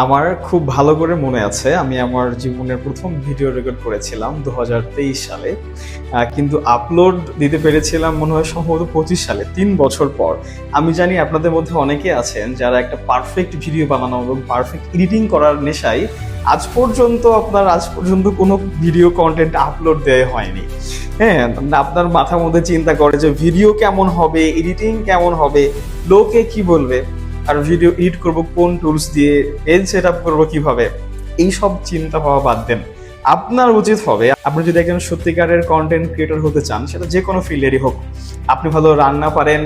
আমার খুব ভালো করে মনে আছে আমি আমার জীবনের প্রথম ভিডিও রেকর্ড করেছিলাম 2023 সালে। কিন্তু আপলোড দিতে পেরেছিলাম মনে হয় সম্ভবত 25 সালে, 3 বছর পর। আমি জানি আপনাদের মধ্যে অনেকে আছেন যারা একটা পারফেক্ট ভিডিও বানানো এবং পারফেক্ট এডিটিং করার নেশায় আজ পর্যন্ত কোনো ভিডিও কন্টেন্ট আপলোড দেওয়া হয়নি। হ্যাঁ, আপনার মাথার মধ্যে চিন্তা করে যে ভিডিও কেমন হবে, এডিটিং কেমন হবে, লোকে কি বলবে, আর ভিডিও এডিট করব কোন টুলস দিয়ে, পেজ সেট আপ করবো কিভাবে, এই সব চিন্তা ভাবা বাদ দেন। আপনার উচিত হবে, আপনি যদি একজন সত্যিকারের কন্টেন্ট ক্রিয়েটর হতে চান, সেটা যে কোনো ফিল্ডেরই হোক, আপনি ভালো রান্না পারেন,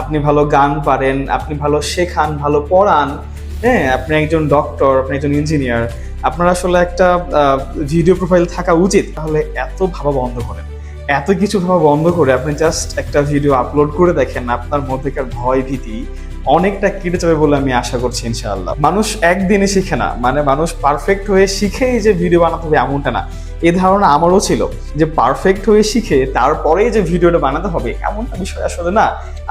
আপনি ভালো গান পারেন, আপনি ভালো শেখান, ভালো পড়ান, হ্যাঁ, আপনি একজন ডক্টর, আপনি একজন ইঞ্জিনিয়ার, আপনার আসলে একটা ভিডিও প্রোফাইল থাকা উচিত। তাহলে এত ভাবা বন্ধ করেন, এত কিছু ভাবা বন্ধ করে আপনি জাস্ট একটা ভিডিও আপলোড করে দেখেন, আপনার মধ্যেকার ভয় ভীতি অনেকটা কেটে যাবে বলে আমি আশা করছি ইনশাআল্লাহ। মানুষ একদিনে শিখে না, মানে মানুষ পারফেক্ট হয়ে শিখেই যে ভিডিও বানাতে হবে এমনটা না। এই ধারণা আমারও ছিল যে পারফেক্ট হয়ে শিখে তারপরেই যে ভিডিওটা বানাতে হবে এমনটা বিষয় আসলে না।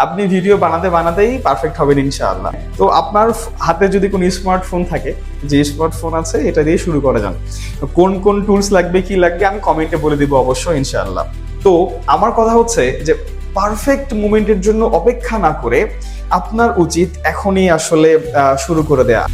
আপনি ভিডিও বানাতে বানাতেই পারফেক্ট হবেন ইনশাআল্লাহ। তো আপনার হাতে যদি কোনো স্মার্টফোন থাকে, যে স্মার্টফোন আছে এটা দিয়ে শুরু করা যান। কোন কোন টুলস লাগবে কি লাগবে আমি কমেন্টে বলে দিব অবশ্যই ইনশাআল্লাহ। তো আমার কথা হচ্ছে যে পারফেক্ট মুমেন্টের জন্য অপেক্ষা না করে আপনার উচিত এখনই আসলে শুরু করে দেয়া।